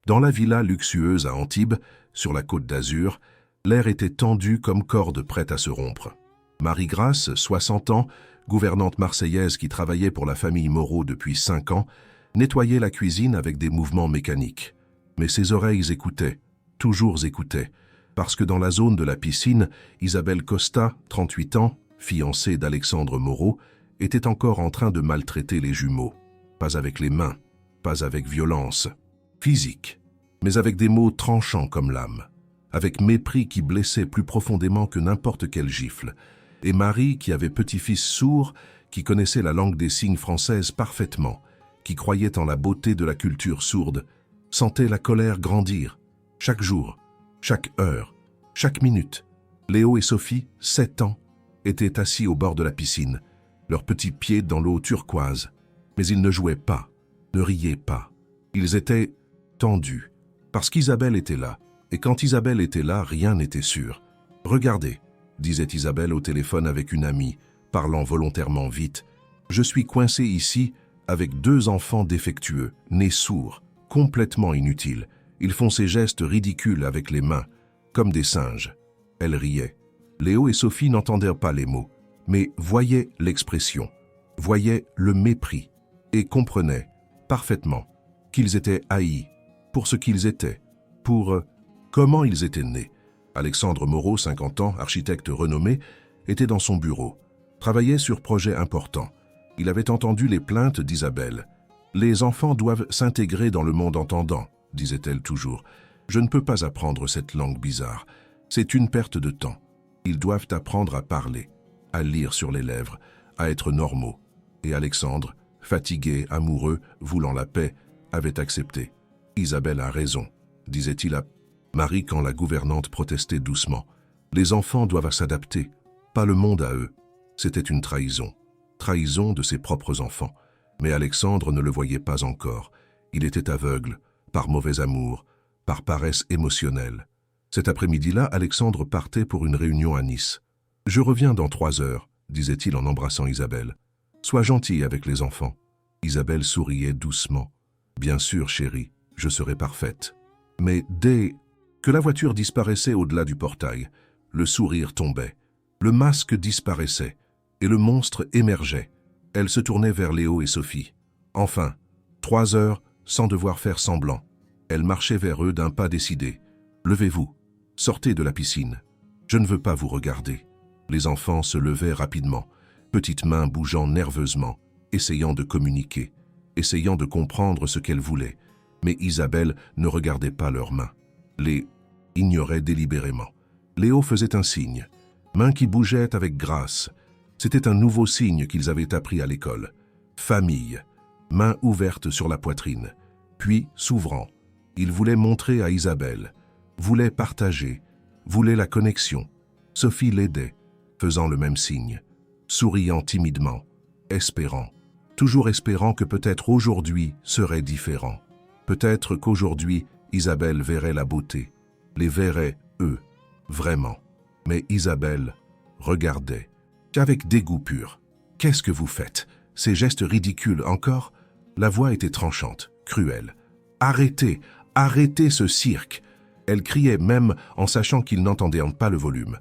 Dans la villa luxueuse à Antibes, sur la côte d'Azur, l'air était tendu comme corde prête à se rompre. Marie-Grace, 60 ans, gouvernante marseillaise qui travaillait pour la famille Moreau depuis 5 ans, nettoyait la cuisine avec des mouvements mécaniques. Mais ses oreilles écoutaient, toujours écoutaient, parce que dans la zone de la piscine, Isabelle Costa, 38 ans, fiancée d'Alexandre Moreau, était encore en train de maltraiter les jumeaux. Pas avec les mains, pas avec violence physique, mais avec des mots tranchants comme lame, avec mépris qui blessait plus profondément que n'importe quelle gifle. Et Marie, qui avait petit-fils sourd, qui connaissait la langue des signes française parfaitement, qui croyait en la beauté de la culture sourde, sentait la colère grandir, chaque jour, chaque heure, chaque minute. Léo et Sophie, 7 ans, étaient assis au bord de la piscine, leurs petits pieds dans l'eau turquoise. Mais ils ne jouaient pas, ne riaient pas. Ils étaient tendus, parce qu'Isabelle était là. Et quand Isabelle était là, rien n'était sûr. « Regardez », disait Isabelle au téléphone avec une amie, parlant volontairement vite. « Je suis coincée ici avec 2 enfants défectueux, nés sourds, complètement inutiles. Ils font ces gestes ridicules avec les mains, comme des singes. » Elle riait. Léo et Sophie n'entendirent pas les mots, mais voyaient l'expression, voyaient le mépris, et comprenaient parfaitement qu'ils étaient haïs pour ce qu'ils étaient, pour comment ils étaient nés. Alexandre Moreau, 50 ans, architecte renommé, était dans son bureau, travaillait sur projet important. Il avait entendu les plaintes d'Isabelle. « Les enfants doivent s'intégrer dans le monde entendant », disait-elle toujours. « Je ne peux pas apprendre cette langue bizarre. C'est une perte de temps. Ils doivent apprendre à parler, à lire sur les lèvres, à être normaux. » Et Alexandre, fatigué, amoureux, voulant la paix, avait accepté. « Isabelle a raison », disait-il à Marie quand la gouvernante protestait doucement. « Les enfants doivent s'adapter, pas le monde à eux. » C'était une trahison. Trahison de ses propres enfants. Mais Alexandre ne le voyait pas encore. Il était aveugle, par mauvais amour, par paresse émotionnelle. Cet après-midi-là, Alexandre partait pour une réunion à Nice. « Je reviens dans 3 heures », disait-il en embrassant Isabelle. « Sois gentil avec les enfants. » Isabelle souriait doucement. « Bien sûr, chérie, je serai parfaite. » Mais dès que la voiture disparaissait au-delà du portail, le sourire tombait, le masque disparaissait, et le monstre émergeait. Elle se tournait vers Léo et Sophie. Enfin, 3 heures sans devoir faire semblant. Elle marchait vers eux d'un pas décidé. « Levez-vous, sortez de la piscine. Je ne veux pas vous regarder. » Les enfants se levaient rapidement, petites mains bougeant nerveusement, essayant de communiquer, essayant de comprendre ce qu'elles voulaient. Mais Isabelle ne regardait pas leurs mains. Les ignorait délibérément. Léo faisait un signe, main qui bougeait avec grâce. C'était un nouveau signe qu'ils avaient appris à l'école. Famille, main ouverte sur la poitrine. Puis, s'ouvrant, il voulait montrer à Isabelle, voulait partager, voulait la connexion. Sophie l'aidait, faisant le même signe, souriant timidement, espérant, toujours espérant que peut-être aujourd'hui serait différent. Peut-être qu'aujourd'hui, Isabelle verrait la beauté, les verrait, eux, vraiment. Mais Isabelle regardait, qu'avec dégoût pur. « Qu'est-ce que vous faites? Ces gestes ridicules encore ?» La voix était tranchante, cruelle. « Arrêtez, arrêtez ce cirque !» Elle criait même en sachant qu'ils n'entendaient pas le volume.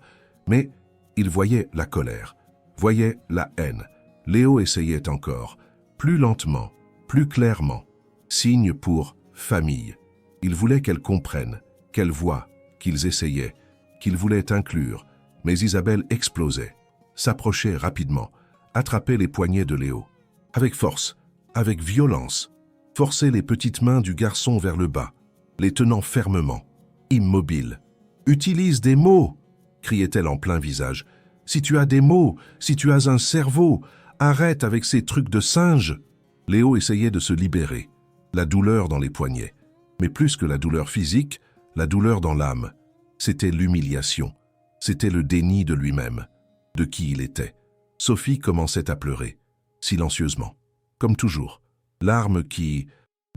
Mais il voyait la colère, voyait la haine. Léo essayait encore, plus lentement, plus clairement. Signe pour famille. Il voulait qu'elle comprenne, qu'elle voie, qu'ils essayaient, qu'ils voulaient inclure. Mais Isabelle explosait, s'approchait rapidement, attrapait les poignets de Léo. Avec force, avec violence, forçait les petites mains du garçon vers le bas, les tenant fermement, immobile. « Utilise des mots !» criait-elle en plein visage. « Si tu as des mots, si tu as un cerveau, arrête avec ces trucs de singe !» Léo essayait de se libérer, la douleur dans les poignets. Mais plus que la douleur physique, la douleur dans l'âme. C'était l'humiliation, c'était le déni de lui-même, de qui il était. Sophie commençait à pleurer, silencieusement, comme toujours, larmes qui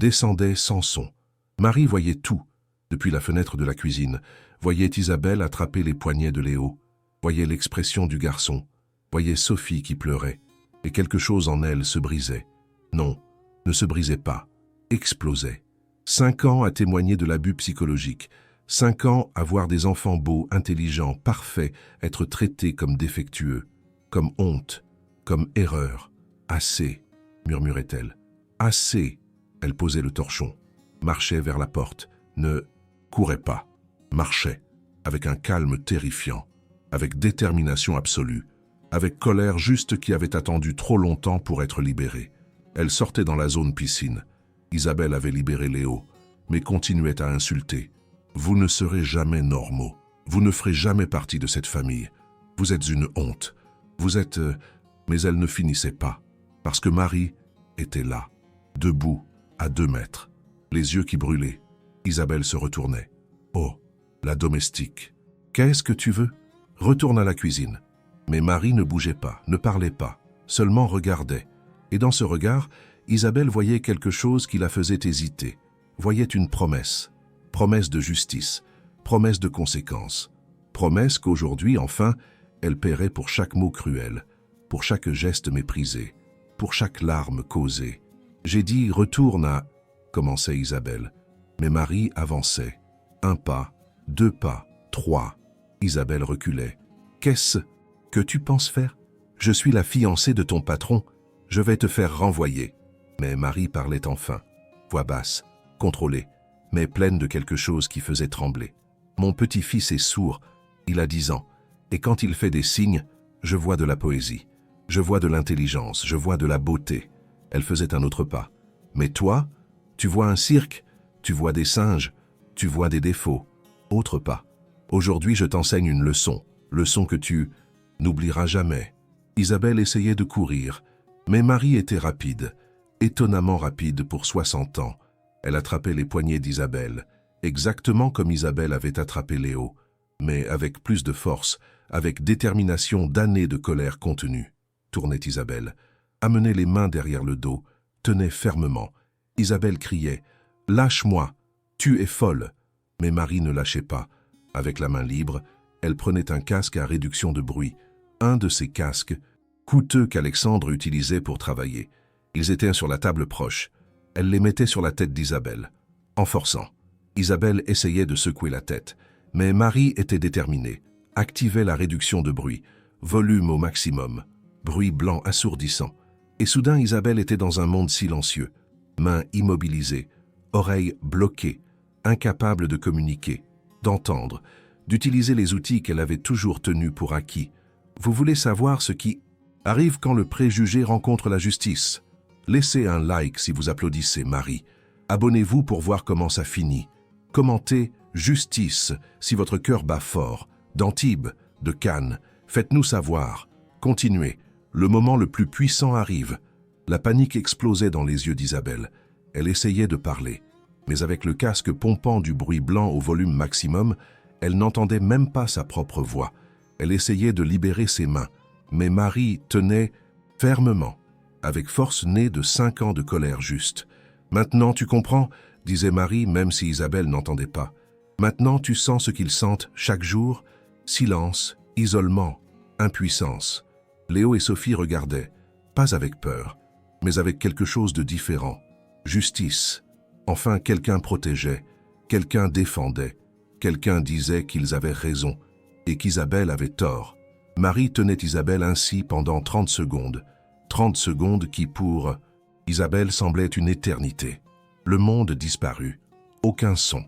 descendaient sans son. Marie voyait tout, depuis la fenêtre de la cuisine, voyait Isabelle attraper les poignets de Léo, voyait l'expression du garçon, voyait Sophie qui pleurait, et quelque chose en elle se brisait. Non, ne se brisait pas, explosait. 5 ans à témoigner de l'abus psychologique. 5 ans à voir des enfants beaux, intelligents, parfaits, être traités comme défectueux, comme honte, comme erreur. Assez, murmurait-elle. Assez. Elle posait le torchon, marchait vers la porte, ne courait pas, marchait, avec un calme terrifiant, avec détermination absolue, avec colère juste qui avait attendu trop longtemps pour être libérée. Elle sortait dans la zone piscine. Isabelle avait libéré Léo, mais continuait à insulter. « Vous ne serez jamais normaux. Vous ne ferez jamais partie de cette famille. Vous êtes une honte. Vous êtes... » Mais elle ne finissait pas, parce que Marie était là, debout, à 2 mètres, les yeux qui brûlaient. Isabelle se retournait. « Oh, la domestique. Qu'est-ce que tu veux ? Retourne à la cuisine. » Mais Marie ne bougeait pas, ne parlait pas, seulement regardait. Et dans ce regard, Isabelle voyait quelque chose qui la faisait hésiter, voyait une promesse. Promesse de justice, promesse de conséquence, promesse qu'aujourd'hui, enfin, elle paierait pour chaque mot cruel, pour chaque geste méprisé, pour chaque larme causée. J'ai dit « retourne à » commençait Isabelle, mais Marie avançait. 1 pas, 2 pas, 3. Isabelle reculait. « Qu'est-ce que tu penses faire ? Je suis la fiancée de ton patron, je vais te faire renvoyer. » Mais Marie parlait enfin, voix basse, contrôlée, mais pleine de quelque chose qui faisait trembler. « Mon petit-fils est sourd, il a 10 ans, et quand il fait des signes, je vois de la poésie, je vois de l'intelligence, je vois de la beauté. » Elle faisait un autre pas. « Mais toi, tu vois un cirque, tu vois des singes, tu vois des défauts. » Autre pas. « Aujourd'hui, je t'enseigne une leçon, leçon que tu n'oublieras jamais. » Isabelle essayait de courir, mais Marie était rapide, étonnamment rapide pour 60 ans. Elle attrapait les poignets d'Isabelle, exactement comme Isabelle avait attrapé Léo, mais avec plus de force, avec détermination d'années de colère contenue. Tournait Isabelle, amenait les mains derrière le dos, tenait fermement. Isabelle criait « Lâche-moi, tu es folle !» Mais Marie ne lâchait pas. Avec la main libre, elle prenait un casque à réduction de bruit, un de ces casques coûteux qu'Alexandre utilisait pour travailler. Ils étaient sur la table proche. Elle les mettait sur la tête d'Isabelle. En forçant, Isabelle essayait de secouer la tête, mais Marie était déterminée, activait la réduction de bruit, volume au maximum, bruit blanc assourdissant. Et soudain Isabelle était dans un monde silencieux, mains immobilisées, oreilles bloquées, incapable de communiquer, d'entendre, d'utiliser les outils qu'elle avait toujours tenus pour acquis. Vous voulez savoir ce qui arrive quand le préjugé rencontre la justice? Laissez un like si vous applaudissez Marie. Abonnez-vous pour voir comment ça finit. Commentez « Justice » si votre cœur bat fort. D'Antibes, de Cannes, faites-nous savoir. Continuez. Le moment le plus puissant arrive. La panique explosait dans les yeux d'Isabelle. Elle essayait de parler. Mais avec le casque pompant du bruit blanc au volume maximum, elle n'entendait même pas sa propre voix. Elle essayait de libérer ses mains. Mais Marie tenait fermement, avec force née de 5 ans de colère juste. « Maintenant tu comprends ?» disait Marie, même si Isabelle n'entendait pas. « Maintenant tu sens ce qu'ils sentent chaque jour? Silence, isolement, impuissance. » Léo et Sophie regardaient, pas avec peur, mais avec quelque chose de différent. Justice. Enfin, quelqu'un protégeait, quelqu'un défendait, quelqu'un disait qu'ils avaient raison et qu'Isabelle avait tort. Marie tenait Isabelle ainsi pendant 30 secondes. 30 secondes qui, pour Isabelle, semblaient une éternité. Le monde disparut. Aucun son,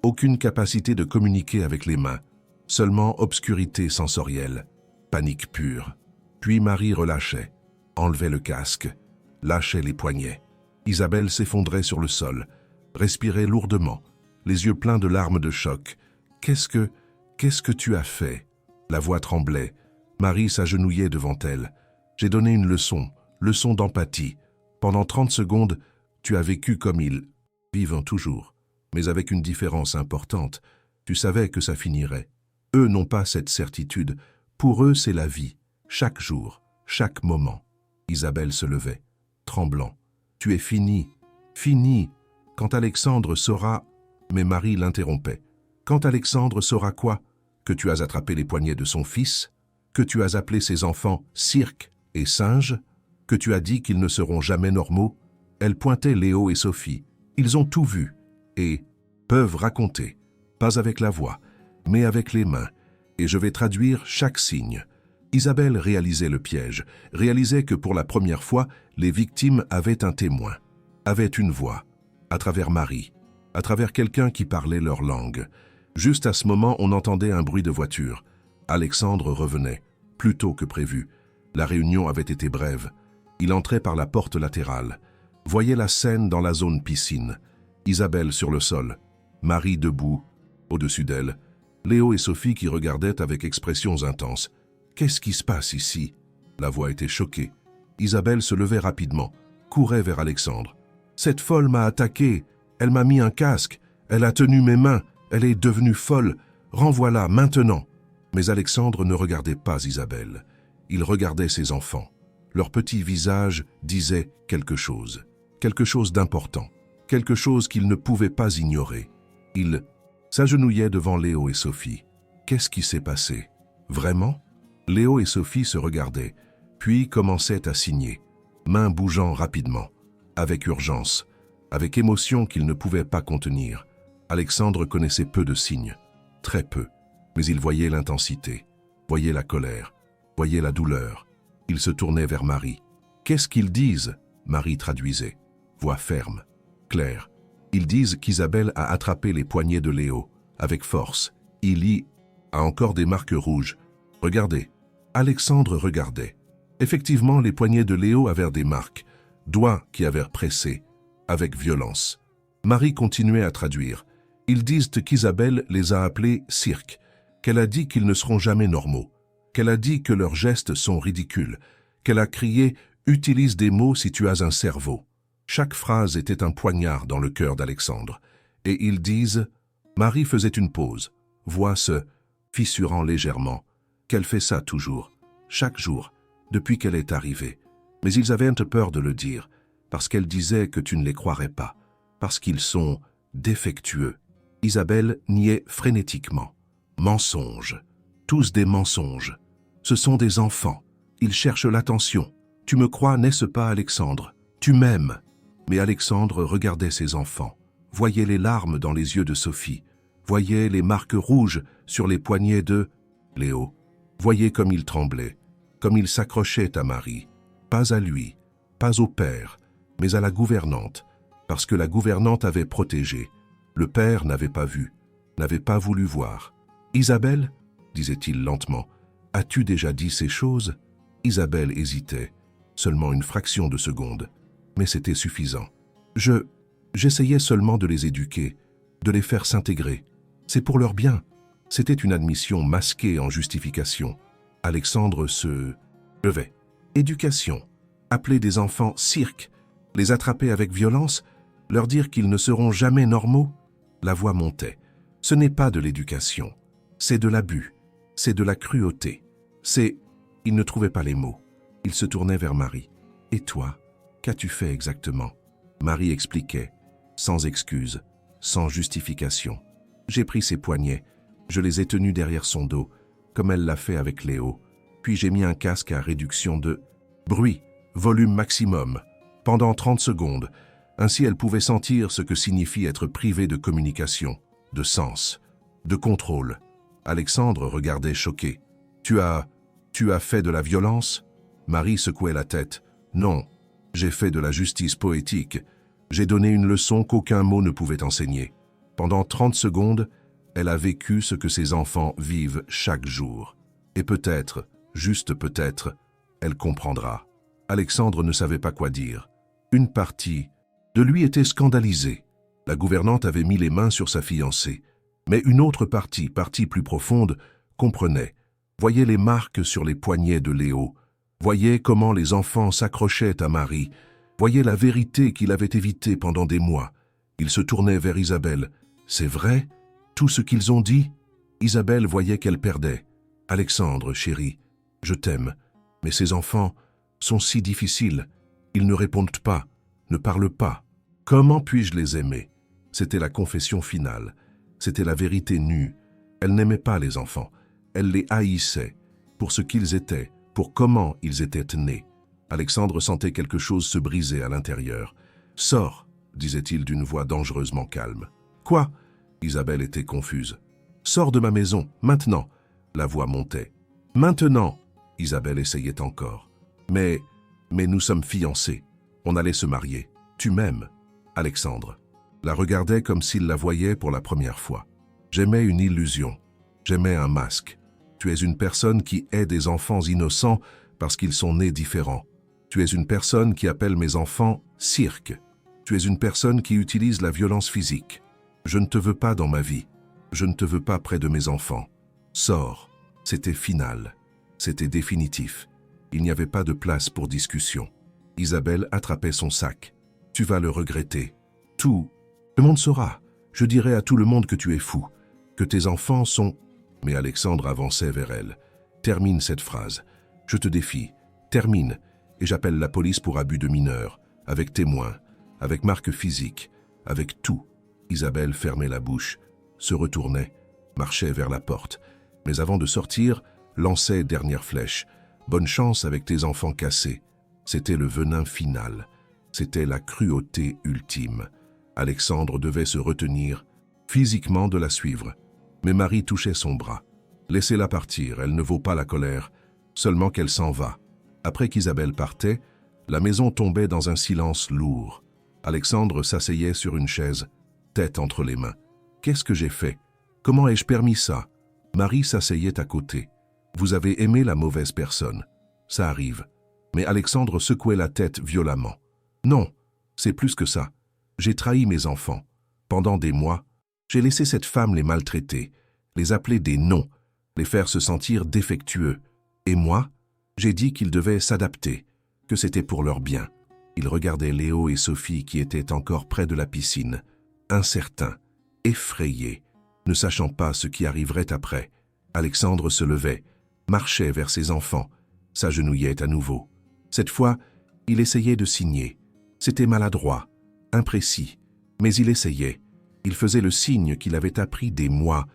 aucune capacité de communiquer avec les mains, seulement obscurité sensorielle, panique pure. Puis Marie relâchait, enlevait le casque, lâchait les poignets. Isabelle s'effondrait sur le sol, respirait lourdement, les yeux pleins de larmes de choc. « Qu'est-ce que tu as fait ?» La voix tremblait. Marie s'agenouillait devant elle. « J'ai donné une leçon d'empathie. Pendant 30 secondes, tu as vécu comme ils vivent toujours, mais avec une différence importante. Tu savais que ça finirait. Eux n'ont pas cette certitude. Pour eux, c'est la vie, chaque jour, chaque moment. » Isabelle se levait, tremblant. « Tu es fini, fini. Quand Alexandre saura... » Mais Marie l'interrompait. « Quand Alexandre saura quoi? Que tu as attrapé les poignets de son fils? Que tu as appelé ses enfants cirque et singes? Que tu as dit qu'ils ne seront jamais normaux? » Elle pointait Léo et Sophie. « Ils ont tout vu. et peuvent raconter, pas avec la voix, mais avec les mains, et je vais traduire chaque signe. Isabelle réalisait le piège, réalisait que pour la première fois, les victimes avaient un témoin, avaient une voix, à travers Marie, à travers quelqu'un qui parlait leur langue. Juste à ce moment, on entendait un bruit de voiture. Alexandre revenait, plus tôt que prévu. La réunion avait été brève. Il entrait par la porte latérale. Voyait la scène dans la zone piscine. Isabelle sur le sol, Marie debout, au-dessus d'elle, Léo et Sophie qui regardaient avec expressions intenses. Qu'est-ce qui se passe ici? La voix était choquée. Isabelle se levait rapidement, courait vers Alexandre. Cette folle m'a attaqué, elle m'a mis un casque, elle a tenu mes mains, elle est devenue folle, renvoie-la maintenant. Mais Alexandre ne regardait pas Isabelle. Il regardait ses enfants. Leur petit visage disait quelque chose d'important, quelque chose qu'il ne pouvait pas ignorer. Il s'agenouillait devant Léo et Sophie. Qu'est-ce qui s'est passé? Vraiment? Léo et Sophie se regardaient, puis commençaient à signer, mains bougeant rapidement, avec urgence, avec émotion qu'ils ne pouvaient pas contenir. Alexandre connaissait peu de signes, très peu, mais il voyait l'intensité, voyait la colère, voyait la douleur. Il se tournait vers Marie. Qu'est-ce qu'ils disent? Marie traduisait, voix ferme, claire. Ils disent qu'Isabelle a attrapé les poignets de Léo, avec force. Il y a encore des marques rouges. Regardez. Alexandre regardait. Effectivement, les poignets de Léo avaient des marques, doigts qui avaient pressé, avec violence. Marie continuait à traduire. Ils disent qu'Isabelle les a appelés « cirque », qu'elle a dit qu'ils ne seront jamais normaux, qu'elle a dit que leurs gestes sont ridicules, qu'elle a crié « utilise des mots si tu as un cerveau ». Chaque phrase était un poignard dans le cœur d'Alexandre. Et ils disent « Marie faisait une pause, voix se fissurant légèrement, qu'elle fait ça toujours, chaque jour, depuis qu'elle est arrivée. Mais ils avaient peur de le dire, parce qu'elle disait que tu ne les croirais pas, parce qu'ils sont défectueux. » Isabelle niait frénétiquement. Mensonges, tous des mensonges. Ce sont des enfants, ils cherchent l'attention. Tu me crois, n'est-ce pas, Alexandre? Tu m'aimes. Mais Alexandre regardait ses enfants, voyait les larmes dans les yeux de Sophie, voyait les marques rouges sur les poignets de Léo, voyait comme il tremblait, comme il s'accrochait à Marie, pas à lui, pas au père, mais à la gouvernante, parce que la gouvernante avait protégé. Le père n'avait pas vu, n'avait pas voulu voir. « Isabelle, disait-il lentement, as-tu déjà dit ces choses ?» Isabelle hésitait, seulement une fraction de seconde, mais c'était suffisant. J'essayais seulement de les éduquer, de les faire s'intégrer. C'est pour leur bien. C'était une admission masquée en justification. Alexandre se levait. Éducation. Appeler des enfants cirque, les attraper avec violence, leur dire qu'ils ne seront jamais normaux. La voix montait. Ce n'est pas de l'éducation. C'est de l'abus. C'est de la cruauté. C'est... Il ne trouvait pas les mots. Il se tournait vers Marie. Et toi, qu'as-tu fait exactement? Marie expliquait, sans excuse, sans justification. J'ai pris ses poignets, je les ai tenus derrière son dos, comme elle l'a fait avec Léo, puis j'ai mis un casque à réduction de bruit, volume maximum, pendant 30 secondes. Ainsi elle pouvait sentir ce que signifie être privée de communication, de sens, de contrôle. Alexandre regardait choqué. Tu as fait de la violence? Marie secouait la tête. Non, j'ai fait de la justice poétique. J'ai donné une leçon qu'aucun mot ne pouvait enseigner. Pendant 30 secondes, elle a vécu ce que ses enfants vivent chaque jour. Et peut-être, juste peut-être, elle comprendra. Alexandre ne savait pas quoi dire. Une partie de lui était scandalisée. La gouvernante avait mis les mains sur sa fiancée. Mais une autre partie plus profonde, comprenait, voyait les marques sur les poignets de Léo, voyait comment les enfants s'accrochaient à Marie, voyait la vérité qu'il avait évitée pendant des mois. Il se tournait vers Isabelle. « C'est vrai, tout ce qu'ils ont dit ?» Isabelle voyait qu'elle perdait. « Alexandre, chéri, je t'aime, mais ces enfants sont si difficiles. Ils ne répondent pas, ne parlent pas. Comment puis-je les aimer ?» C'était la confession finale. C'était la vérité nue. Elle n'aimait pas les enfants. Elle les haïssait, pour ce qu'ils étaient, pour comment ils étaient nés. Alexandre sentait quelque chose se briser à l'intérieur. « Sors !» disait-il d'une voix dangereusement calme. Quoi? Isabelle était confuse. Sors de ma maison, maintenant. La voix montait. Maintenant. Isabelle essayait encore. Mais nous sommes fiancés. On allait se marier. Tu m'aimes. Alexandre la regardait comme s'il la voyait pour la première fois. J'aimais une illusion. J'aimais un masque. Tu es une personne qui hait des enfants innocents parce qu'ils sont nés différents. Tu es une personne qui appelle mes enfants « cirque ». Tu es une personne qui utilise la violence physique. Je ne te veux pas dans ma vie. Je ne te veux pas près de mes enfants. Sors. C'était final. C'était définitif. Il n'y avait pas de place pour discussion. Isabelle attrapait son sac. Tu vas le regretter. Tout. Le monde saura. Je dirai à tout le monde que tu es fou, que tes enfants sont... Mais Alexandre avançait vers elle. Termine cette phrase. Je te défie. Termine. Et j'appelle la police pour abus de mineurs, avec témoins, avec marque physique, avec tout. Isabelle fermait la bouche, se retournait, marchait vers la porte. Mais avant de sortir, lançait dernière flèche. Bonne chance avec tes enfants cassés. C'était le venin final. C'était la cruauté ultime. Alexandre devait se retenir, physiquement de la suivre. Mais Marie touchait son bras. Laissez-la partir, elle ne vaut pas la colère, seulement qu'elle s'en va. Après qu'Isabelle partait, la maison tombait dans un silence lourd. Alexandre s'asseyait sur une chaise, tête entre les mains. Qu'est-ce que j'ai fait? Comment ai-je permis ça? Marie s'asseyait à côté. Vous avez aimé la mauvaise personne. Ça arrive. Mais Alexandre secouait la tête violemment. Non, c'est plus que ça. J'ai trahi mes enfants. Pendant des mois, j'ai laissé cette femme les maltraiter, les appeler des noms, les faire se sentir défectueux. Et moi, j'ai dit qu'ils devaient s'adapter, que c'était pour leur bien. Il regardait Léo et Sophie qui étaient encore près de la piscine, incertains, effrayés, ne sachant pas ce qui arriverait après. Alexandre se levait, marchait vers ses enfants, s'agenouillait à nouveau. Cette fois, il essayait de signer. C'était maladroit, imprécis, mais il essayait. Il faisait le signe qu'il avait appris des mois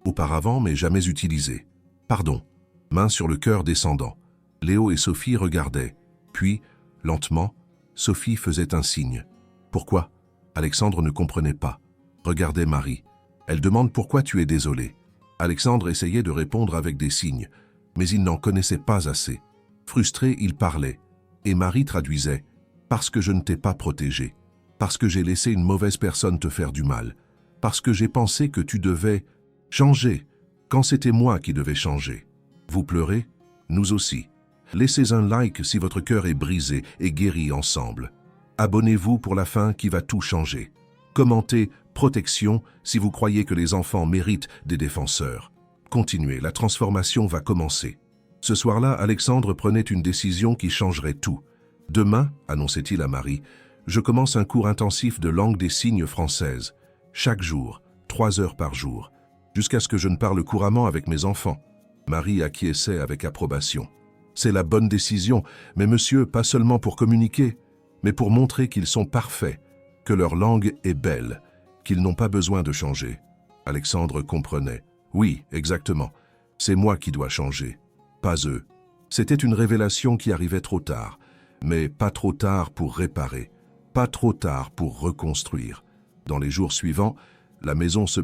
auparavant mais jamais utilisé. Pardon, main sur le cœur descendant. Léo et Sophie regardaient. Puis, lentement, Sophie faisait un signe. Pourquoi? Alexandre ne comprenait pas. Regardait Marie. Elle demande pourquoi tu es désolé. Alexandre essayait de répondre avec des signes, mais il n'en connaissait pas assez. Frustré, il parlait. Et Marie traduisait. Parce que je ne t'ai pas protégé. Parce que j'ai laissé une mauvaise personne te faire du mal. Parce que j'ai pensé que tu devais changer, quand c'était moi qui devais changer. Vous pleurez? Nous aussi. Laissez un like si votre cœur est brisé et guéri ensemble. Abonnez-vous pour la fin qui va tout changer. Commentez « Protection » si vous croyez que les enfants méritent des défenseurs. Continuez, la transformation va commencer. Ce soir-là, Alexandre prenait une décision qui changerait tout. Demain, annonçait-il à Marie, je commence un cours intensif de langue des signes française. Chaque jour, 3 heures par jour, jusqu'à ce que je ne parle couramment avec mes enfants. Marie acquiesçait avec approbation. C'est la bonne décision, mais monsieur, pas seulement pour communiquer, mais pour montrer qu'ils sont parfaits, que leur langue est belle, qu'ils n'ont pas besoin de changer. Alexandre comprenait. Oui, exactement. C'est moi qui dois changer, pas eux. C'était une révélation qui arrivait trop tard, mais pas trop tard pour réparer, pas trop tard pour reconstruire. Dans les jours suivants, la maison se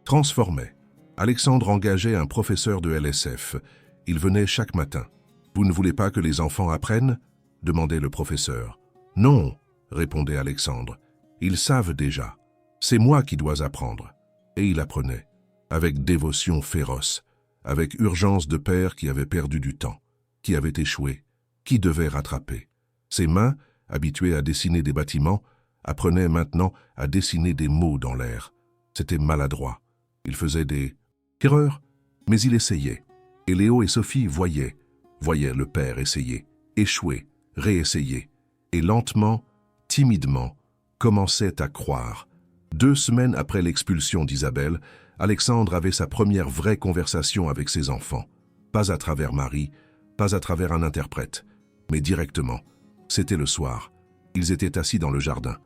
transformait. Alexandre engageait un professeur de LSF. Il venait chaque matin. « Vous ne voulez pas que les enfants apprennent » demandait le professeur. « Non » répondait Alexandre. « Ils savent déjà. C'est moi qui dois apprendre. » Et il apprenait, avec dévotion féroce, avec urgence de père qui avait perdu du temps, qui avait échoué, qui devait rattraper. Ses mains, habituées à dessiner des bâtiments, apprenaient maintenant à dessiner des mots dans l'air. C'était maladroit. Il faisait des erreurs, mais il essayait. Et Léo et Sophie voyaient le père essayer, échouer, réessayer. Et lentement, timidement, commençait à croire. 2 semaines après l'expulsion d'Isabelle, Alexandre avait sa première vraie conversation avec ses enfants. Pas à travers Marie, pas à travers un interprète, mais directement. C'était le soir. Ils étaient assis dans le jardin.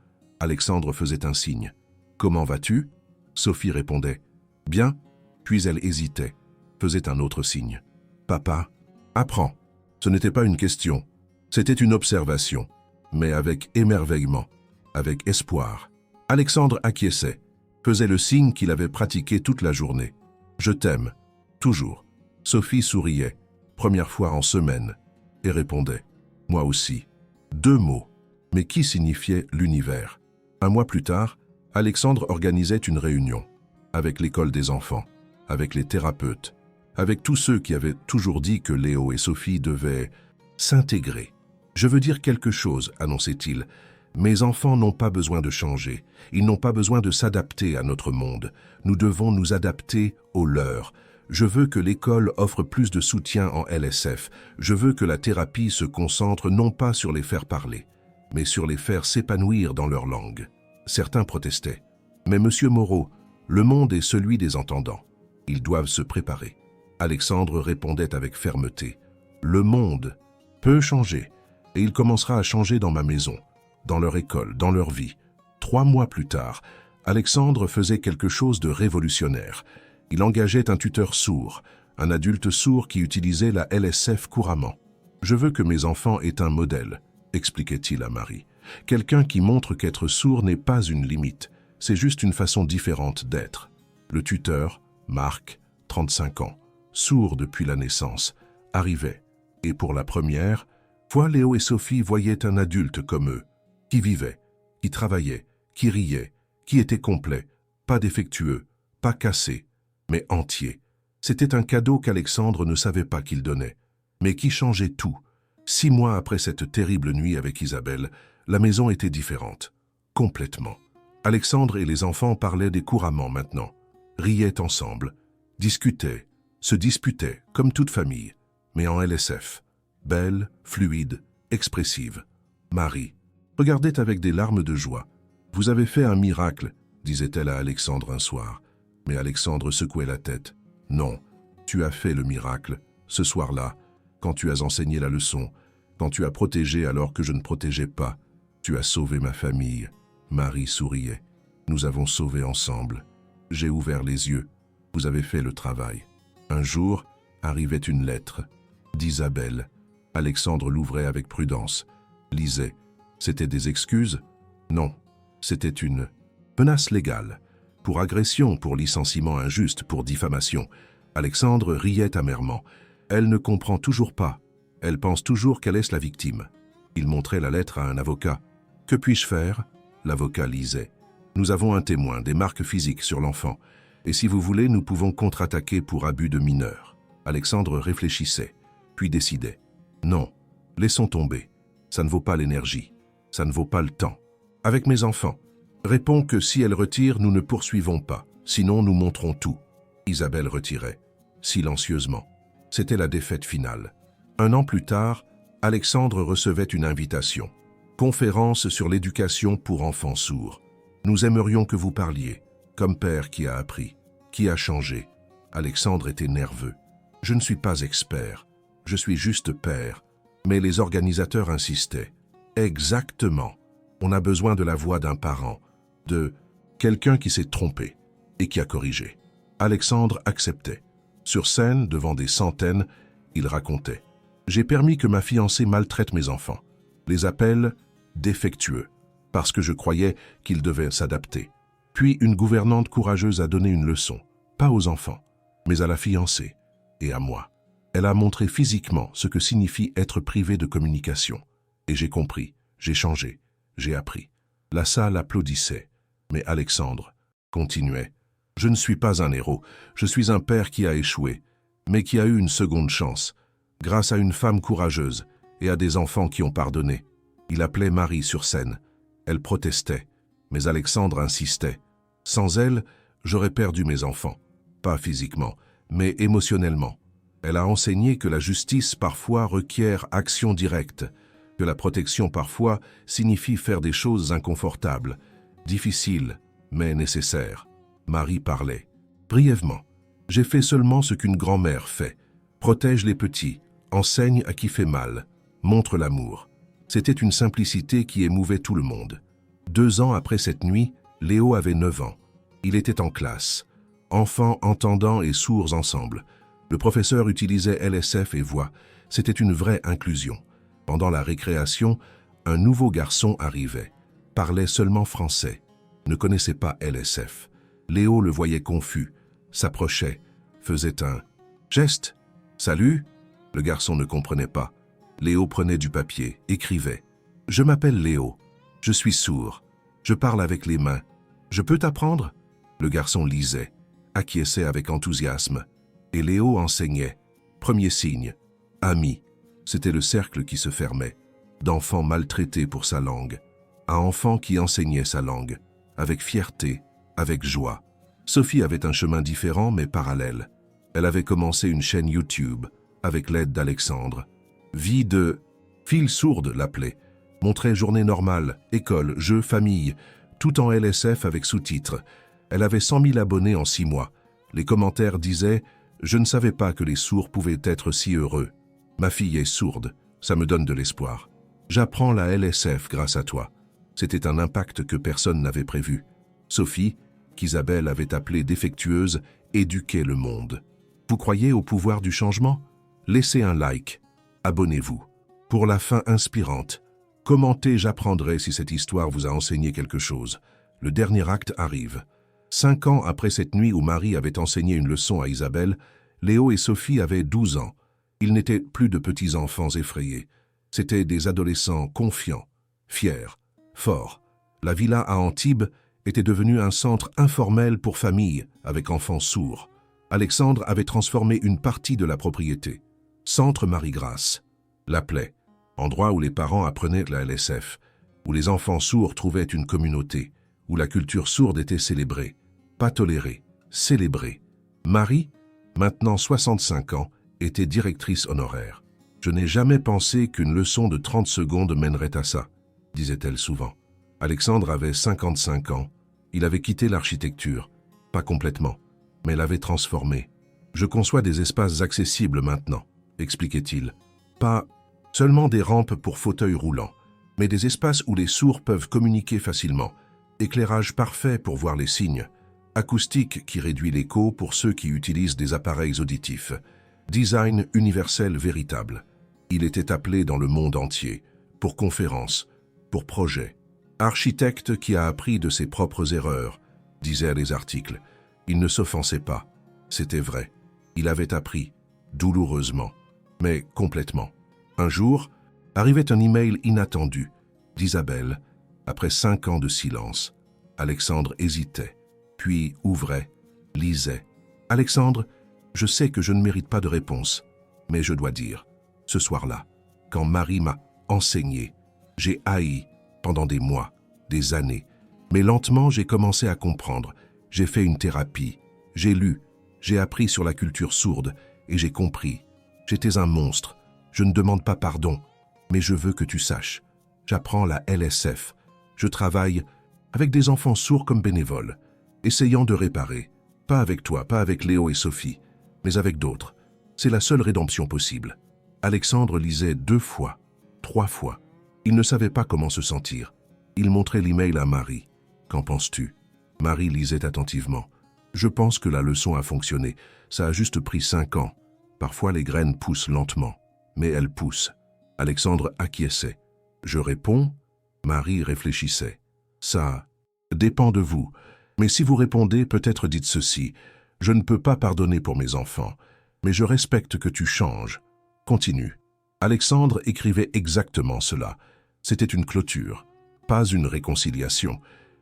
Alexandre faisait un signe. « Comment vas-tu » Sophie répondait. « Bien » Puis elle hésitait, faisait un autre signe. « Papa, apprends. » Ce n'était pas une question, c'était une observation, mais avec émerveillement, avec espoir. Alexandre acquiesçait. faisait le signe qu'il avait pratiqué toute la journée. « Je t'aime. Toujours. » Sophie souriait, première fois en semaine, et répondait « Moi aussi. » 2 mots, mais qui signifiaient l'univers. Un mois plus tard, Alexandre organisait une réunion, avec l'école des enfants, avec les thérapeutes, avec tous ceux qui avaient toujours dit que Léo et Sophie devaient s'intégrer. « Je veux dire quelque chose, annonçait-il. Mes enfants n'ont pas besoin de changer. Ils n'ont pas besoin de s'adapter à notre monde. Nous devons nous adapter au leur. Je veux que l'école offre plus de soutien en LSF. Je veux que la thérapie se concentre non pas sur les faire parler, mais sur les faire s'épanouir dans leur langue. » Certains protestaient. Mais Monsieur Moreau, le monde est celui des entendants. Ils doivent se préparer. Alexandre répondait avec fermeté. Le monde peut changer, et il commencera à changer dans ma maison, dans leur école, dans leur vie. 3 mois plus tard, Alexandre faisait quelque chose de révolutionnaire. Il engageait un tuteur sourd, un adulte sourd qui utilisait la LSF couramment. « Je veux que mes enfants aient un modèle », expliquait-il à Marie. « Quelqu'un qui montre qu'être sourd n'est pas une limite, c'est juste une façon différente d'être. » Le tuteur, Marc, 35 ans, sourd depuis la naissance, arrivait. Et pour la première fois, Léo et Sophie voyaient un adulte comme eux, qui vivait, qui travaillait, qui riait, qui était complet, pas défectueux, pas cassé, mais entier. C'était un cadeau qu'Alexandre ne savait pas qu'il donnait, mais qui changeait tout. 6 mois après cette terrible nuit avec Isabelle, la maison était différente, complètement. Alexandre et les enfants parlaient couramment maintenant, riaient ensemble, discutaient, se disputaient, comme toute famille, mais en LSF, belle, fluide, expressive. Marie regardait avec des larmes de joie. « Vous avez fait un miracle », disait-elle à Alexandre un soir. Mais Alexandre secouait la tête. « Non, tu as fait le miracle, ce soir-là, quand tu as enseigné la leçon, quand tu as protégé alors que je ne protégeais pas. Tu as sauvé ma famille. » Marie souriait. « Nous avons sauvé ensemble. J'ai ouvert les yeux. Vous avez fait le travail. » Un jour, arrivait une lettre d'Isabelle. Alexandre l'ouvrait avec prudence, lisait. C'était des excuses? Non, c'était une menace légale, pour agression, pour licenciement injuste, pour diffamation. Alexandre riait amèrement. Elle ne comprend toujours pas. Elle pense toujours qu'elle est la victime. Il montrait la lettre à un avocat. « Que puis-je faire ?» L'avocat lisait. « Nous avons un témoin, des marques physiques sur l'enfant. Et si vous voulez, nous pouvons contre-attaquer pour abus de mineur. » Alexandre réfléchissait, puis décidait. « Non, laissons tomber. Ça ne vaut pas l'énergie. Ça ne vaut pas le temps. Avec mes enfants, réponds que si elle retire, nous ne poursuivons pas. Sinon, nous montrons tout. » Isabelle retirait, silencieusement. C'était la défaite finale. 1 an plus tard, Alexandre recevait une invitation. Conférence sur l'éducation pour enfants sourds. Nous aimerions que vous parliez, comme père qui a appris, qui a changé. Alexandre était nerveux. Je ne suis pas expert, je suis juste père. Mais les organisateurs insistaient. Exactement. On a besoin de la voix d'un parent, de quelqu'un qui s'est trompé et qui a corrigé. Alexandre acceptait. Sur scène, devant des centaines, il racontait. J'ai permis que ma fiancée maltraite mes enfants, les appelle défectueux, parce que je croyais qu'ils devaient s'adapter. Puis une gouvernante courageuse a donné une leçon, pas aux enfants, mais à la fiancée et à moi. Elle a montré physiquement ce que signifie être privé de communication. Et j'ai compris, j'ai changé, j'ai appris. La salle applaudissait, mais Alexandre continuait. Je ne suis pas un héros, je suis un père qui a échoué, mais qui a eu une seconde chance, grâce à une femme courageuse et à des enfants qui ont pardonné. Il appelait Marie sur scène. Elle protestait, mais Alexandre insistait. Sans elle, j'aurais perdu mes enfants, pas physiquement, mais émotionnellement. Elle a enseigné que la justice parfois requiert action directe, que la protection parfois signifie faire des choses inconfortables, difficiles, mais nécessaires. Marie parlait. Brièvement, j'ai fait seulement ce qu'une grand-mère fait. Protège les petits, enseigne à qui fait mal, montre l'amour. C'était une simplicité qui émouvait tout le monde. 2 ans après cette nuit, Léo avait 9 ans. Il était en classe. Enfants entendants et sourds ensemble. Le professeur utilisait LSF et voix. C'était une vraie inclusion. Pendant la récréation, un nouveau garçon arrivait. Parlait seulement français. Ne connaissait pas LSF. Léo le voyait confus, s'approchait, faisait un geste. « Salut !» Le garçon ne comprenait pas. Léo prenait du papier, écrivait. « Je m'appelle Léo. Je suis sourd. Je parle avec les mains. Je peux t'apprendre ?» Le garçon lisait, acquiesçait avec enthousiasme. Et Léo enseignait. Premier signe. Ami. C'était le cercle qui se fermait. D'enfants maltraités pour sa langue. À enfant qui enseignait sa langue. Avec fierté, avec joie. Sophie avait un chemin différent mais parallèle. Elle avait commencé une chaîne YouTube, avec l'aide d'Alexandre. Vie de... Fille sourde l'appelait. Montrait journée normale, école, jeux, famille, tout en LSF avec sous-titres. Elle avait 100 000 abonnés en 6 mois. Les commentaires disaient « Je ne savais pas que les sourds pouvaient être si heureux. Ma fille est sourde, ça me donne de l'espoir. J'apprends la LSF grâce à toi. » C'était un impact que personne n'avait prévu. Sophie, qu'Isabelle avait appelée défectueuse, éduquait le monde. Vous croyez au pouvoir du changement? Laissez un like. Abonnez-vous. Pour la fin inspirante, commentez, j'apprendrai si cette histoire vous a enseigné quelque chose. Le dernier acte arrive. 5 ans après cette nuit où Marie avait enseigné une leçon à Isabelle, Léo et Sophie avaient 12 ans. Ils n'étaient plus de petits enfants effrayés. C'étaient des adolescents confiants, fiers, forts. La villa à Antibes était devenue un centre informel pour familles avec enfants sourds. Alexandre avait transformé une partie de la propriété. Centre Marie-Grâce l'appelait. Endroit où les parents apprenaient la LSF, où les enfants sourds trouvaient une communauté, où la culture sourde était célébrée. Pas tolérée, célébrée. Marie, maintenant 65 ans, était directrice honoraire. « Je n'ai jamais pensé qu'une leçon de 30 secondes mènerait à ça », disait-elle souvent. Alexandre avait 55 ans. Il avait quitté l'architecture. Pas complètement, mais l'avait transformée. « Je conçois des espaces accessibles maintenant », expliquait-il. Pas seulement des rampes pour fauteuils roulants, mais des espaces où les sourds peuvent communiquer facilement. Éclairage parfait pour voir les signes. Acoustique qui réduit l'écho pour ceux qui utilisent des appareils auditifs. Design universel véritable. Il était appelé dans le monde entier, pour conférences, pour projets. Architecte qui a appris de ses propres erreurs, disaient les articles. Il ne s'offensait pas. C'était vrai. Il avait appris, douloureusement, mais complètement. Un jour, arrivait un email inattendu d'Isabelle, après 5 ans de silence. Alexandre hésitait, puis ouvrait, lisait. « Alexandre, je sais que je ne mérite pas de réponse, mais je dois dire, ce soir-là, quand Marie m'a enseigné, j'ai haï pendant des mois, des années, mais lentement j'ai commencé à comprendre. J'ai fait une thérapie, j'ai lu, j'ai appris sur la culture sourde et j'ai compris. J'étais un monstre, je ne demande pas pardon, mais je veux que tu saches. J'apprends la LSF, je travaille avec des enfants sourds comme bénévole, essayant de réparer, pas avec toi, pas avec Léo et Sophie, mais avec d'autres. C'est la seule rédemption possible. » Alexandre lisait 2 fois, 3 fois. Il ne savait pas comment se sentir. Il montrait l'email à Marie. « Qu'en penses-tu » Marie lisait attentivement. « Je pense que la leçon a fonctionné. Ça a juste pris 5 ans. Parfois les graines poussent lentement, mais elles poussent. » Alexandre acquiesçait. « Je réponds ?» Marie réfléchissait. « Ça dépend de vous. Mais si vous répondez, peut-être dites ceci. Je ne peux pas pardonner pour mes enfants, mais je respecte que tu changes. Continue. » Alexandre écrivait exactement cela. C'était une clôture, pas une réconciliation,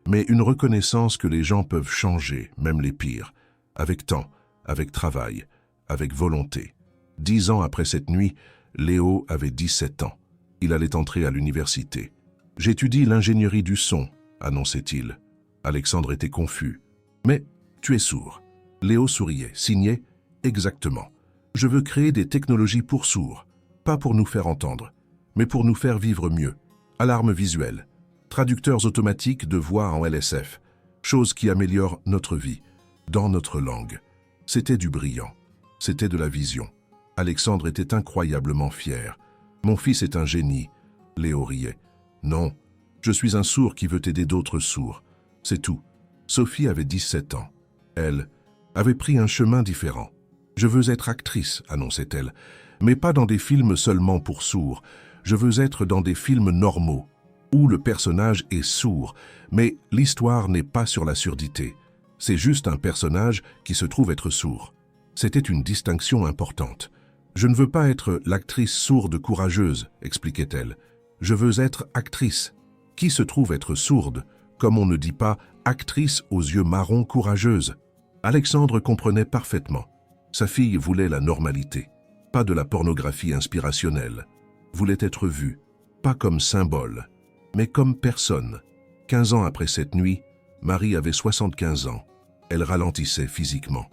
mais une reconnaissance que les gens peuvent changer, même les pires, avec temps, avec travail, avec volonté. 10 ans après cette nuit, Léo avait 17 ans. Il allait entrer à l'université. « J'étudie l'ingénierie du son », annonçait-il. Alexandre était confus. « Mais tu es sourd. » Léo souriait, signait « Exactement. Je veux créer des technologies pour sourds, pas pour nous faire entendre, mais pour nous faire vivre mieux. Alarme visuelle, traducteurs automatiques de voix en LSF, chose qui améliore notre vie, dans notre langue. » C'était du brillant, c'était de la vision. Alexandre était incroyablement fier. « Mon fils est un génie. » Léo riait. « Non, je suis un sourd qui veut aider d'autres sourds. C'est tout. » Sophie avait 17 ans. Elle avait pris un chemin différent. « Je veux être actrice, » annonçait-elle, « mais pas dans des films seulement pour sourds. Je veux être dans des films normaux, où le personnage est sourd, mais l'histoire n'est pas sur la surdité. C'est juste un personnage qui se trouve être sourd. C'était une distinction importante. Je ne veux pas être l'actrice sourde courageuse, expliquait-elle. Je veux être actrice, qui se trouve être sourde, comme on ne dit pas actrice aux yeux marrons courageuse. Alexandre comprenait parfaitement. Sa fille voulait la normalité, pas de la pornographie inspirationnelle. Voulait être vue, pas comme symbole, mais comme personne. 15 ans après cette nuit, Marie avait 75 ans. Elle ralentissait physiquement,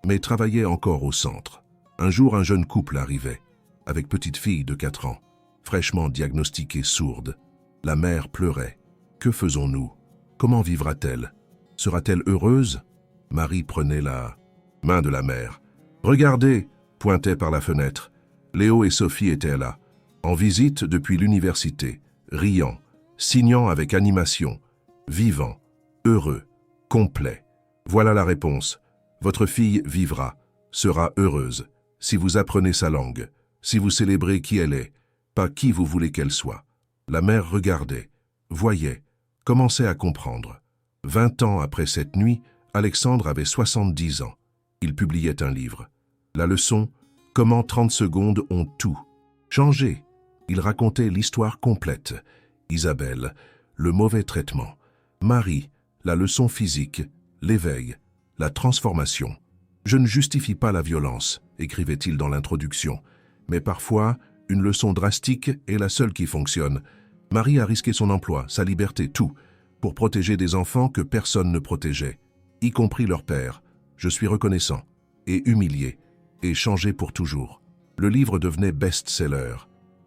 mais travaillait encore au centre. Un jour, un jeune couple arrivait, avec petite fille de 4 ans, fraîchement diagnostiquée sourde. La mère pleurait. Que faisons-nous? Comment vivra-t-elle? Sera-t-elle heureuse? Marie prenait la main de la mère. Regardez, pointait par la fenêtre. Léo et Sophie étaient là, en visite depuis l'université, riant, signant avec animation, vivant, heureux, complet. Voilà la réponse. Votre fille vivra, sera heureuse, si vous apprenez sa langue, si vous célébrez qui elle est, pas qui vous voulez qu'elle soit. La mère regardait, voyait, commençait à comprendre. 20 ans après cette nuit, Alexandre avait 70 ans. Il publiait un livre. La leçon, comment 30 secondes ont tout changé. Il racontait l'histoire complète. Isabelle, le mauvais traitement. Marie, la leçon physique, l'éveil, la transformation. Je ne justifie pas la violence, écrivait-il dans l'introduction, mais parfois, une leçon drastique est la seule qui fonctionne. Marie a risqué son emploi, sa liberté, tout, pour protéger des enfants que personne ne protégeait, y compris leur père. Je suis reconnaissant, et humilié, et changé pour toujours. Le livre devenait best-seller,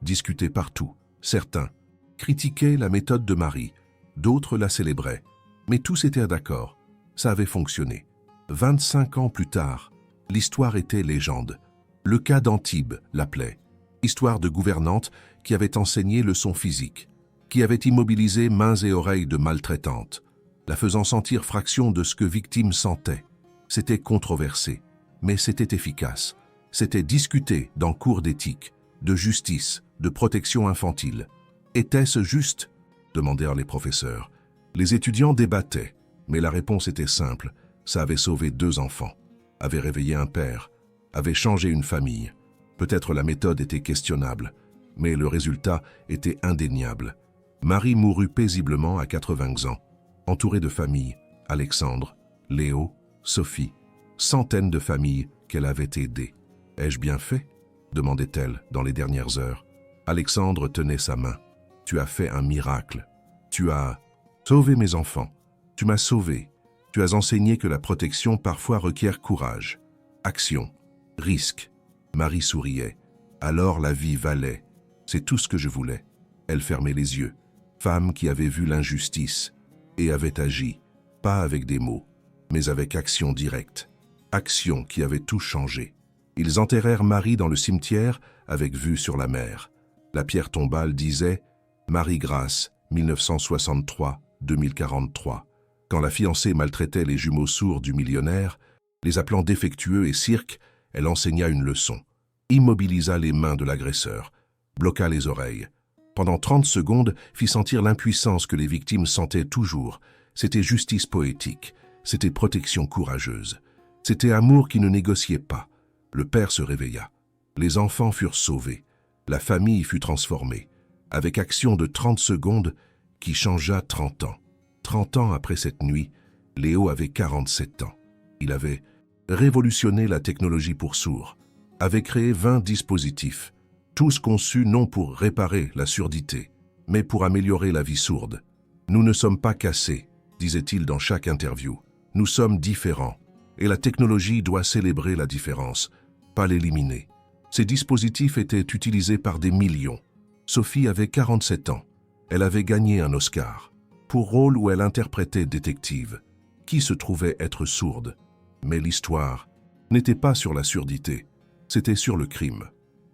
discuté partout. Certains critiquaient la méthode de Marie, d'autres la célébraient. Mais tous étaient d'accord, ça avait fonctionné. 25 ans plus tard, l'histoire était légende. Le cas d'Antibes l'appelait. Histoire de gouvernante qui avait enseigné leçons physiques, qui avait immobilisé mains et oreilles de maltraitantes, la faisant sentir fraction de ce que victime sentait. C'était controversé, mais c'était efficace. C'était discuté dans cours d'éthique, de justice, de protection infantile. Était-ce juste? Demandèrent les professeurs. Les étudiants débattaient, mais la réponse était simple. Ça avait sauvé 2 enfants, avait réveillé un père, avait changé une famille. Peut-être la méthode était questionnable, mais le résultat était indéniable. Marie mourut paisiblement à 80 ans, entourée de familles, Alexandre, Léo, Sophie, centaines de familles qu'elle avait aidées. « Ai-je bien fait ?» demandait-elle dans les dernières heures. Alexandre tenait sa main. « Tu as fait un miracle. Tu as sauvé mes enfants. Tu m'as sauvé. Tu as enseigné que la protection parfois requiert courage, action, risque. » Marie souriait. « Alors la vie valait. C'est tout ce que je voulais. » Elle fermait les yeux. Femme qui avait vu l'injustice et avait agi, pas avec des mots, mais avec action directe. Action qui avait tout changé. Ils enterrèrent Marie dans le cimetière avec vue sur la mer. La pierre tombale disait « Marie-Grâce, 1963-2043 ». Quand la fiancée maltraitait les jumeaux sourds du millionnaire, les appelant défectueux et cirques, elle enseigna une leçon. Immobilisa les mains de l'agresseur, bloqua les oreilles. Pendant 30 secondes, fit sentir l'impuissance que les victimes sentaient toujours. C'était justice poétique, c'était protection courageuse. C'était amour qui ne négociait pas. Le père se réveilla. Les enfants furent sauvés. La famille fut transformée, avec action de 30 secondes qui changea 30 ans. 30 ans après cette nuit, Léo avait 47 ans. Il avait révolutionné la technologie pour sourds, avait créé 20 dispositifs, tous conçus non pour réparer la surdité, mais pour améliorer la vie sourde. Nous ne sommes pas cassés, disait-il dans chaque interview. Nous sommes différents, et la technologie doit célébrer la différence, pas l'éliminer. Ces dispositifs étaient utilisés par des millions. Sophie avait 47 ans. Elle avait gagné un Oscar, pour rôle où elle interprétait détective, qui se trouvait être sourde. Mais l'histoire n'était pas sur la surdité, c'était sur le crime.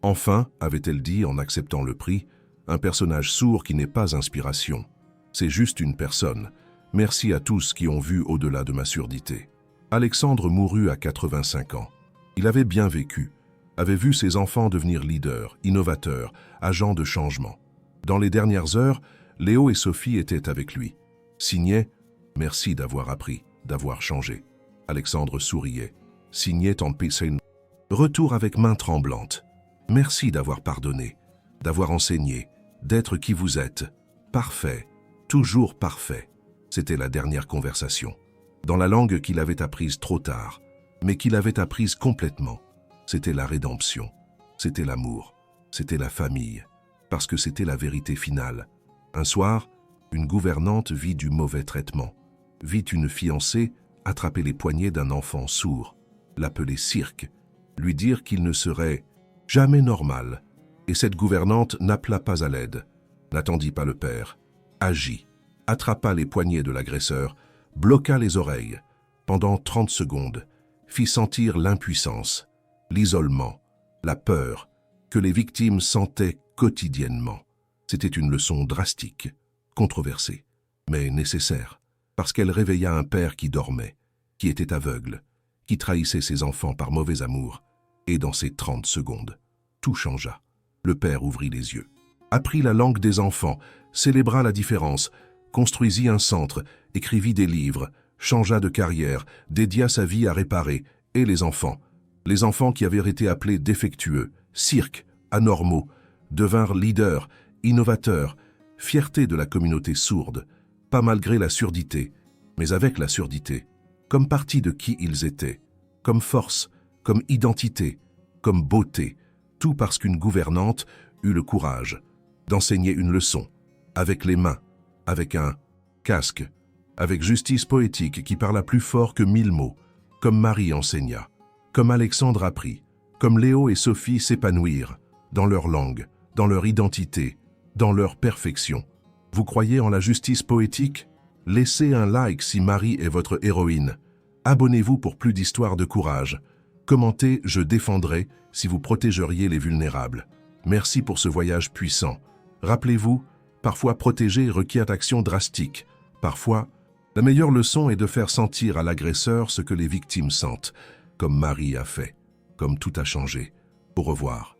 Enfin, avait-elle dit en acceptant le prix, un personnage sourd qui n'est pas inspiration. C'est juste une personne. Merci à tous qui ont vu au-delà de ma surdité. Alexandre mourut à 85 ans. Il avait bien vécu, avait vu ses enfants devenir leaders, innovateurs, agents de changement. Dans les dernières heures, Léo et Sophie étaient avec lui. Signé « Merci d'avoir appris, d'avoir changé ». Alexandre souriait, signait en PC. Retour avec main tremblante. Merci d'avoir pardonné, d'avoir enseigné, d'être qui vous êtes. Parfait, toujours parfait. C'était la dernière conversation. Dans la langue qu'il avait apprise trop tard, mais qu'il avait apprise complètement. C'était la rédemption, c'était l'amour, c'était la famille, parce que c'était la vérité finale. Un soir, une gouvernante vit du mauvais traitement, vit une fiancée attraper les poignets d'un enfant sourd, l'appeler Cirque, lui dire qu'il ne serait jamais normal. Et cette gouvernante n'appela pas à l'aide, n'attendit pas le père, agit, attrapa les poignets de l'agresseur, bloqua les oreilles, pendant 30 secondes, fit sentir l'impuissance, l'isolement, la peur que les victimes sentaient quotidiennement. C'était une leçon drastique, controversée, mais nécessaire, parce qu'elle réveilla un père qui dormait, qui était aveugle, qui trahissait ses enfants par mauvais amour, et dans ces 30 secondes, tout changea. Le père ouvrit les yeux, apprit la langue des enfants, célébra la différence, construisit un centre, écrivit des livres, changea de carrière, dédia sa vie à réparer, et les enfants qui avaient été appelés défectueux, cirques, anormaux, devinrent leaders, innovateurs, fierté de la communauté sourde, pas malgré la surdité, mais avec la surdité, comme partie de qui ils étaient, comme force, comme identité, comme beauté, tout parce qu'une gouvernante eut le courage d'enseigner une leçon, avec les mains, avec un casque, avec justice poétique qui parla plus fort que 1000 mots, comme Marie enseigna, comme Alexandre apprit, comme Léo et Sophie s'épanouirent, dans leur langue, dans leur identité, dans leur perfection. Vous croyez en la justice poétique? Laissez un like si Marie est votre héroïne. Abonnez-vous pour plus d'histoires de courage. Commentez « Je défendrai » si vous protégeriez les vulnérables. Merci pour ce voyage puissant. Rappelez-vous, parfois protéger requiert action drastique. Parfois, la meilleure leçon est de faire sentir à l'agresseur ce que les victimes sentent, comme Marie a fait, comme tout a changé. Au revoir.